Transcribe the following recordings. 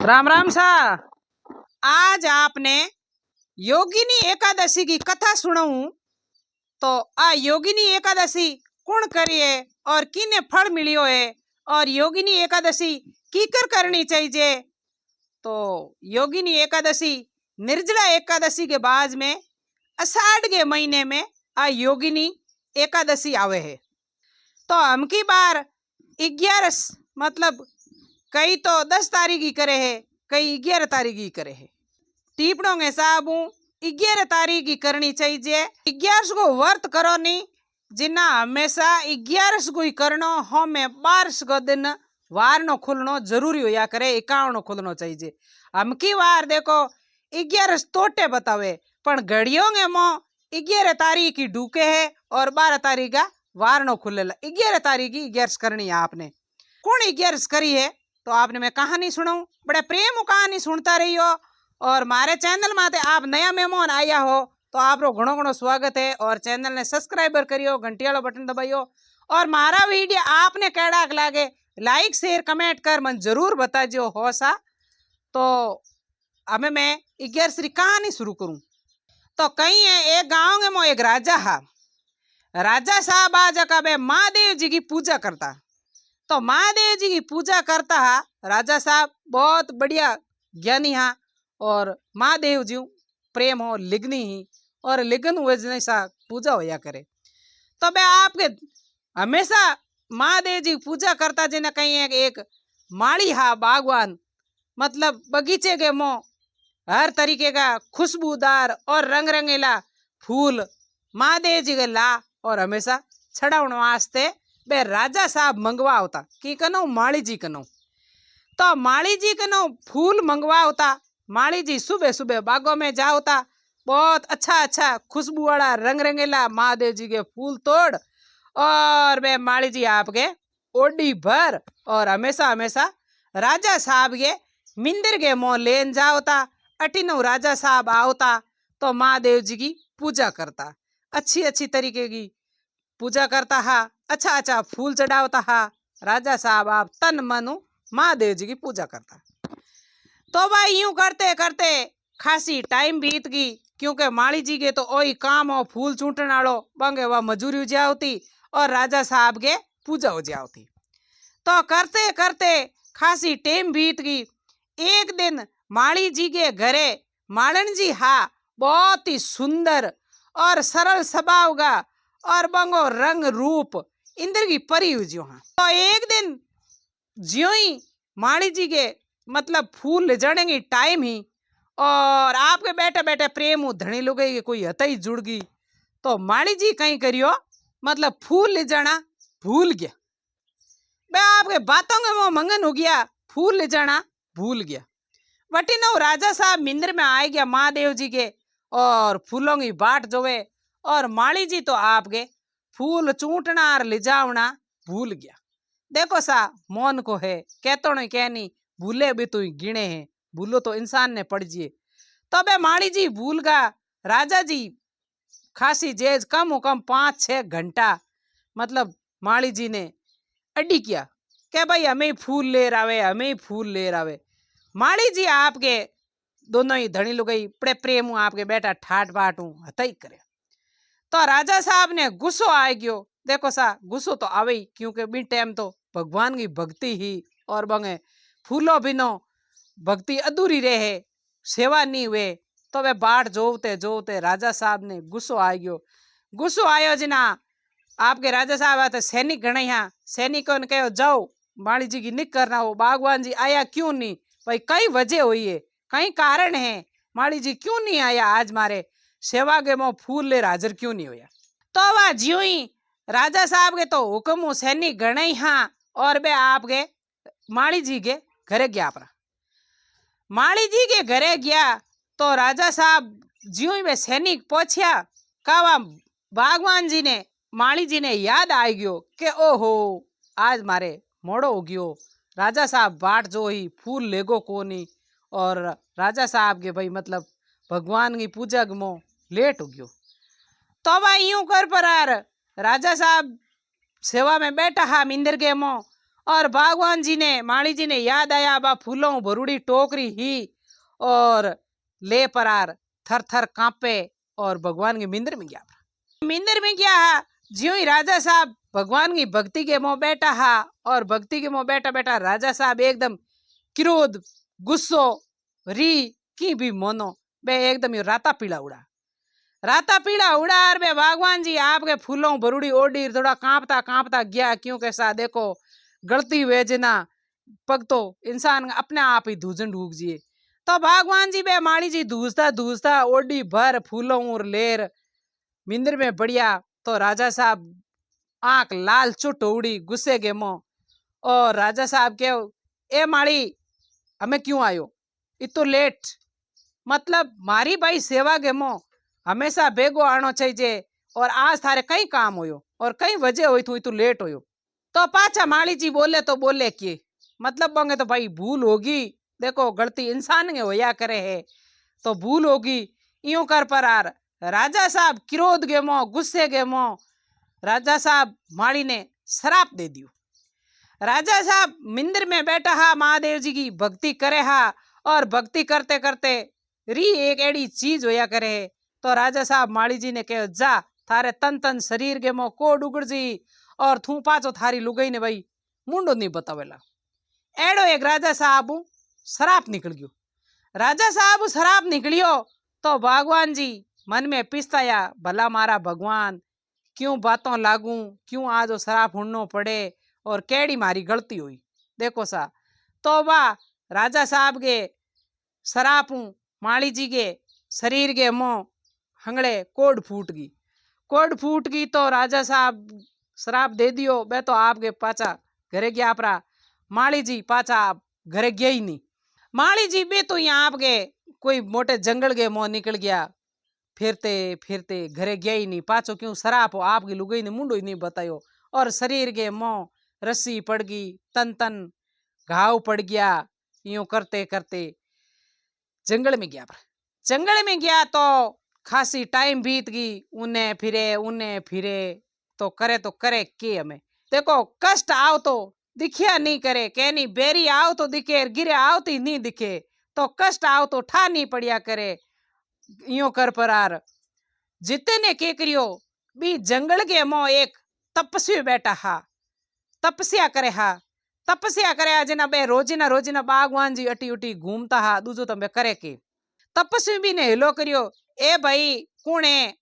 राम राम सा। आज आपने योगिनी एकादशी की कथा सुनाऊं तो आ योगिनी एकादशी कौन करिए और किने फल मिलियो है और योगिनी एकादशी कीकर करनी चाहिए। तो योगिनी एकादशी निर्जला एकादशी के बाद में अषाढ़ के महीने में आ योगिनी एकादशी आवे है। तो हम की बार 11 मतलब कई तो 10 तारीख की करे है, कई 11 तारीख की करे है। टीपणों के हिसाब 11 तारीख की करनी चाहिए। 11 को व्रत करो नहीं जिन्ना हमेशा 11 को ही करनो। हमें 12 को दिन वार नो खुलनो जरूरी होया करे, 51 खुलनो चाहिए। हम की वार देखो 11 तोटे बतावे पण घड़ियों के मो 11 तारीख की ढूके है और 12 तारीख का वार नो खुलेला। 11 तारीख की 11 करनी है आपने। कौन 11 करी है तो आपने मैं कहानी सुनाऊं, बड़े प्रेम कहानी सुनता रहियो। और मारे चैनल माते आप नया मेहमान आया हो तो आप रो घणो घणो स्वागत है। और चैनल ने सब्सक्राइबर करियो, घंटी वाला बटन दबाइयो और मारा वीडियो आपने कैडा लागे लाइक शेयर कमेंट कर मन जरूर बताजो हो सा। तो हमें मैं 11 की कहानी शुरू करूं। तो कहीं है एक गांव में एक राजा हा। राजा साहब आज का महादेव जी की पूजा करता। तो महादेव जी की पूजा करता हा राजा साहब बहुत बढ़िया ज्ञानी हा और महादेव जी प्रेम हो लिग्नी ही और लिगन हुए जैसा पूजा होया करे। तो बे आपके हमेशा महादेव जी पूजा करता जिन्हें कहीं एक माली हा बागवान मतलब बगीचे के मो हर तरीके का खुशबूदार और रंग रंगीला फूल महादेव जी के ला और हमेशा छड़ाउण वास्ते बे राजा साहब मंगवा होता कि कनो माली जी कनो। तो माली जी कनो फूल मंगवा होता। माली जी सुबह सुबह बागों में जाओता, बहुत अच्छा खुशबू वाला रंग रंगीला महादेव जी के फूल तोड़ और वे माली जी आपके ओडी भर और हमेशा हमेशा राजा साहब के मिंदिर के मोह लेन जाओता। अटिनो राजा साहब आओता तो महादेव जी की पूजा करता, अच्छी तरीके की पूजा करता हा, अच्छा फूल चढ़ावता हा। राजा साहब आप तन मनु महादेव जी की पूजा करता। तो भाई यूं करते करते खासी टाइम बीत गई क्योंकि माली जी के तो ओही काम हो फूल चूंटन वालो बंगे वह मजूरी हो जाती और राजा साहब के पूजा हो जाती। तो करते करते खासी टाइम बीत गई। एक दिन माली जी के घरे मालन जी हा बहुत ही सुंदर और सरल स्वभाव का और बंगो रंग रूप इंद्र की परी हुई जो हाँ। तो एक दिन ज्यों ही माली जी के मतलब फूल ले जाने की टाइम ही और आपके बैठे बैठे प्रेम धनी लोग कोई हत ही जुड़ गई। तो माली जी कहीं करियो मतलब फूल ले जाना भूल गया। बे आपके बातों के वो मंगन हो गया, फूल ले जाना भूल गया। वटी नो राजा साहब मिंदिर में आ गया महादेव जी के और फूलों की बाट जोवे और माली जी तो आपके फूल चूटना और ले जावना भूल गया। देखो सा मौन को है कहतो नहीं कहनी भूले भी तो गिने हैं, भूलो तो इंसान ने पड़ जिए। तो बे माली जी भूल गा। राजा जी खासी जेज कम हो कम 5-6 घंटा मतलब माली जी ने अड्डी किया कि भाई हमें फूल ले रावे, हमें फूल ले रावे। माली जी आपके दोनों ही धनी लुगाई बड़े प्रेम हूँ आपके बेटा ठाट बाट हूँ हत ही करे। तो राजा साहब ने गुस्सो आ गयो। देखो सा गुस्सो तो आवे ही क्योंकि बी टाइम तो भगवान की भक्ति ही और बंगे फूलों बिनो भक्ति अधूरी रहे, सेवा नहीं हुए। तो वे बाट जोते जोते राजा साहब ने गुस्सो आ गयो। गुस्सो आयो जिना आपके राजा साहब आते सैनिक गणे यहाँ सैनिकों ने कहो जाओ माली जी की निक करना हो, बागवान जी आया क्यों नहीं, भाई कई वजह हुई है, कई कारण है, माली जी क्यों नहीं आया आज मारे सेवा के मो फूल ले हाजिर क्यों नहीं होया। तो वह ज्यों ही राजा साहब के तो हुक्म सैनिक गणे यहाँ और बे आपके माली जी के घरे गया। अपना माली जी के घरे गया तो राजा साहब ज्यों ही वे सैनिक पहुंचा कावा बागवान जी ने माली जी ने याद आ गयो कि ओहो आज मारे मोड़ो हो गयो। राजा साहब बाट जो ही फूल लेगो कोनी और राजा साहब के भाई मतलब भगवान की पूजा मो लेट हो गयो। तो वह यूं कर पर राजा साहब सेवा में बैठा हा मिंदिर के मो और भगवान जी ने माली जी ने याद आया बा फूलों भरूड़ी टोकरी ही और ले परार थर थर कांपे और भगवान के मिंदर में गया। मिंदर में गया ज्यों ही राजा साहब भगवान की भक्ति के मुंह बैठा हा और भक्ति के मुंह बैठा बैठा राजा साहब एकदम क्रोध गुस्सो री की भी मोनो बे एकदम यो राता पीला उड़ा और बे भगवान जी आपके फूलों भरूड़ी ओडी थोड़ा कांपता कांपता गया क्यों कैसा देखो गलती हुए जना पग तो इंसान अपने आप ही धूजन ढूक जिए। तो भगवान जी बे माली जी धूजता धूजता ओडी भर फूलों और लेर मिंदर में बढ़िया। तो राजा साहब आंख लाल चुट उड़ी गुस्से के मुंह और राजा साहब के ए माली हमें क्यों आयो इतो लेट मतलब मारी भाई सेवा के मुंह हमेशा बेगो आनो चाहिए और आज थारे कई काम होयो और कई वजह हुई तू लेट होयो। तो पाछा माली जी बोले तो बोले कि मतलब बंगे तो भाई भूल होगी देखो गलती इंसान के होया करे है तो भूल होगी यूं कर पर आर राजा साहब क्रोध के मुंह गुस्से के मुंह राजा साहब माली ने शराप दे दियो। राजा साहब मिंदर में बैठा हा महादेव जी की भक्ति करे हा और भक्ति करते करते री एक एड़ी चीज होया करे है। तो राजा साहब माली जी ने कहो जा थारे तन तन शरीर के मुंह कोड उगड़ जी और थू पाचो थारी लुगाई ने भाई मुंडो नहीं बतावेला एड़ो एक राजा साहब शराप निकल गयो। राजा साहब शराप निकलियो तो भगवान जी मन में पिसताया भला मारा भगवान क्यों बातों लागू क्यों आज शराप हुड़नो पड़े और केड़ी मारी गलती हुई देखो सा। तो वाह राजा साहब के शराप माली जी के शरीर के मुंह हंगड़े कोड फूट गई तो राजा साहब शराप दे दियो बे तो आपके पाचा घरे गया अपरा माली जी पाचा आप घरे गया ही नहीं। माली जी बे तो यहाँ आपके कोई मोटे जंगल के मुंह निकल गया फिरते फिरते घरे गया ही नहीं पाचो क्यों शराप हो आपकी लुगाई ने मुंडो ही नहीं बतायो और शरीर के मुंह रस्सी पड़ गई तन तन घाव पड़ गया यूं करते करते जंगल में गया तो खासी टाइम बीत गई उन्हें फिरे तो करे के हमें देखो कष्ट आओ तो दिखिया नहीं करे कहनी बेरी आओ तो दिखे गिरे आओ तो नहीं दिखे तो कष्ट आओ तो ठा नहीं पड़िया करे यूं कर परार जिते ने के करियो बी जंगल के मो एक तपस्वी बैठा हा तपस्या करे जना बे रोजीना बागवान जी अटी उटी घूमता हा दूजो तो बे करे के तपस्वी भी ने हिलो करियो ए भाई कुणे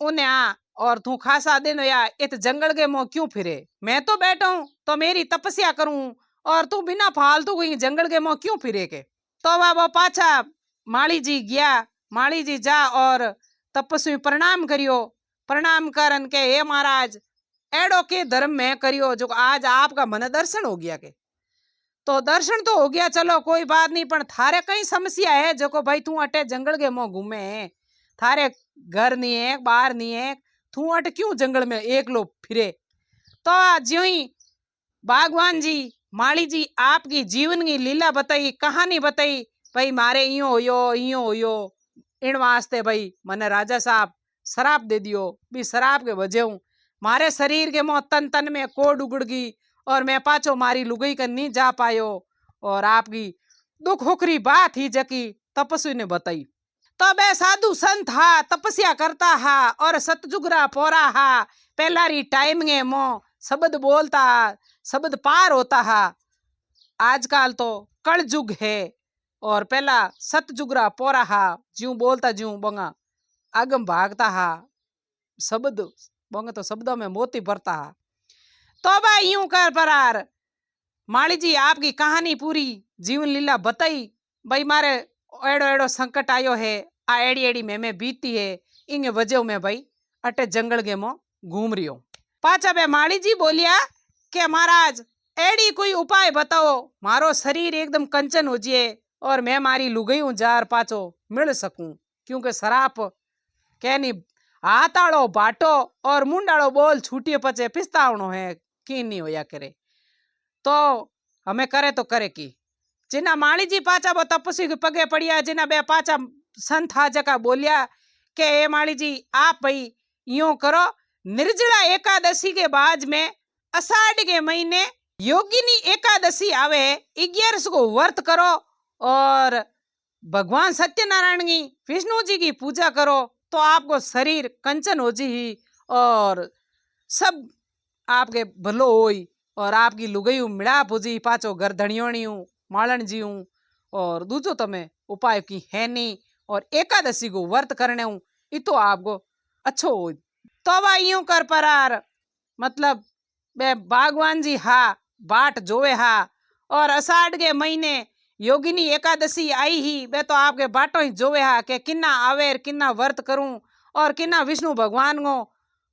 उने आ और तू खासा दिन या इत जंगल के मुंह क्यों फिरे मैं तो बैठा हूं तो मेरी तपस्या करूं और तू बिना फालतू कोई जंगल के मुंह क्यों फिरे के। तो वो पाछा माली जी गया माली जी जा और तपस्वी प्रणाम करियो प्रणाम करन के हे महाराज एड़ो के धर्म में करियो जो आज आपका मन दर्शन हो गया के तो दर्शन तो हो गया चलो कोई बात नहीं पर थारे कई समस्या है जो भाई तू अटे जंगल के मुंह घूमे थारे घर नहीं है बाहर नहीं है तू अट क्यों जंगल में एक लो फिरे। तो ज्यों ही भगवान जी माली जी आपकी जीवन की लीला बताई कहानी बताई भाई मारे इयो होयो इन वास्ते भाई मने राजा साहब शराप दे दियो भी शराप के वजह मारे शरीर के मुंह तन तन में कोड उगड़ गई और मैं पाछो मारी लुगाई कर नहीं जा पायो और आपकी दुख हुकरी बात ही जकी तपस्वी ने बताई। तो बे साधु संत हा तपस्या करता हा और सतजुगरा पोरा हा पहलारी टाइम में मो शब्द बोलता शब्द पार होता हा आजकल तो कल जुग है और पहला सतजुगरा पोरा हा ज्यूं बोलता ज्यूं बंगा आगम भागता हा शब्द बंगा तो शब्दों में मोती भरता हा। तो भाई यूं कर परार माली जी आपकी कहानी पूरी जीवन लीला बताई भाई मारे एड़ो एड़ो संकट आयो है आ एड़ी एड़ी में बीती है इंगे वजह में भाई अटे जंगल के मो घूम रही हो। पाछा बे माली जी बोलिया के महाराज एड़ी कोई उपाय बताओ मारो शरीर एकदम कंचन हो जाए और मैं मारी लुगाई हूं जार पाछो मिल सकूं क्योंकि शराप कहनी हाथ आड़ो बाटो और मुंडाड़ो बोल छूटिए पचे पिस्तावनो है की नहीं होया करे तो हमें करे तो करे की जिना माली जी पाचा वो तपस्वी के पगे पड़िया जिना बे पाचा संत हा जका बोलिया के ए माली जी आप भाई यूं करो निर्जला एकादशी के बाद में अषाढ़ के महीने योगिनी एकादशी आवे 11 को व्रत करो और भगवान सत्यनारायण की विष्णु जी की पूजा करो तो आपको शरीर कंचन हो जी और सब आपके भलो होई और आपकी लुगई मिलाप हो जी पाचो घर धणियोणी मालन जी और दूजो तमे उपाय की है नहीं और एकादशी को व्रत करने ये तो आपको अच्छो हो तो वा यूं कर परार मतलब बे भगवान जी हा बाट जोवे हा और अषाढ़ के महीने योगिनी एकादशी आई ही बे तो आपके बाटो ही जोवे हा के किन्ना आवेर किन्ना व्रत करूं और किन्ना विष्णु भगवान को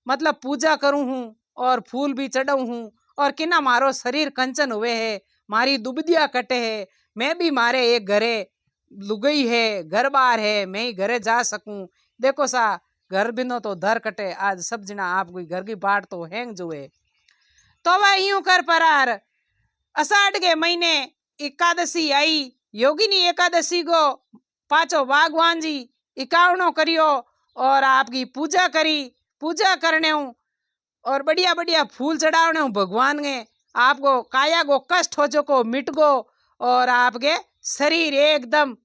मतलब पूजा करूं हूं और फूल भी चढ़ाऊं हूं और किन्ना मारो शरीर कंचन हुए है मारी दुबदिया कटे है मैं भी मारे एक घरे लुगई है घर बार है मैं ही घरे जा सकूं देखो सा घर बिनो तो धर कटे आज सब जना आप कोई घर की बाट तो हैंग जुए तो वह यूं कर परार अषाढ़ के महीने एकादशी आई योगिनी एकादशी को पाचो भगवान जी 51 करियो और आपकी पूजा करी पूजा करने और बढ़िया बढ़िया फूल चढ़ाने भगवान के आपको काया को कष्ट हो जो को मिट गो और आपके शरीर एकदम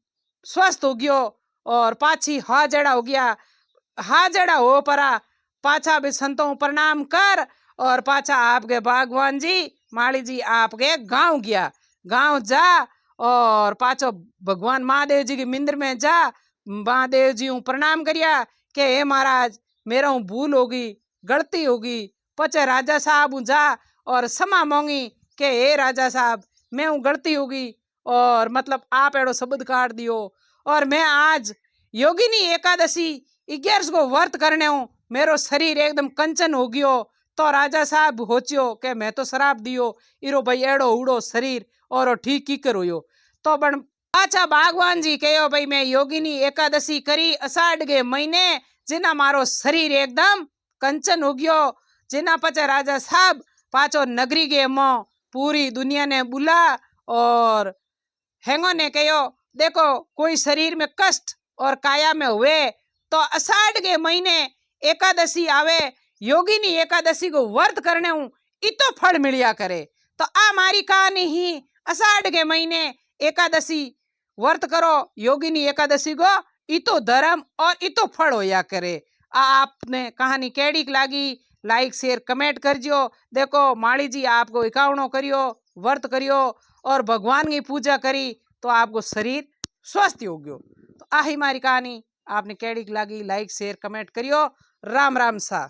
स्वस्थ हो गयो और पाछी हाजड़ा हो गया हाजड़ा हो परा पाछा भी संतों प्रणाम कर और पाछा आपके भगवान जी माली जी आपके गांव गया गांव जा और पाछो भगवान महादेव जी के मंदिर में जा महादेव जी प्रणाम करिया के हे महाराज मेरा भूल होगी गलती होगी पचे राजा साहब जा और क्षमा मांगी के हे राजा साहब मैं गलती होगी और मतलब आप एड़ो शब्द काट दियो और मैं आज योगिनी एकादशी 11 को व्रत करने हूँ मेरो शरीर एकदम कंचन हो गयो तो राजा साहब होचियो के मैं तो शराब दियो इरो भाई एड़ो उड़ो शरीर और ठीक की करो तो बन अच्छा भगवान जी कहो भाई मैं योगिनी एकादशी करी अषाढ़ के महीने जिना मारो शरीर एकदम कंचन हो गयो जिना पचे राजा साहब पाचो नगरी के मो पूरी दुनिया ने बुला और हेंगो ने कहो देखो कोई शरीर में कष्ट और काया में हुए तो अषाढ़ के महीने एकादशी आवे योगिनी एकादशी को व्रत करने हूँ इतो फल मिलिया करे तो आ मारी कहानी ही अषाढ़ के महीने एकादशी व्रत करो योगिनी एकादशी को इतो धर्म और इतो फल होया करे। आपने कहानी केड़ी लागी लाइक शेयर कमेंट करजो। देखो माली जी आपको 51 करियो व्रत करियो और भगवान की पूजा करी तो आपको शरीर स्वस्थ हो गयो। तो आ ही मारी कहानी आपने केड़ी लागी लाइक शेयर कमेंट करियो। राम राम सा।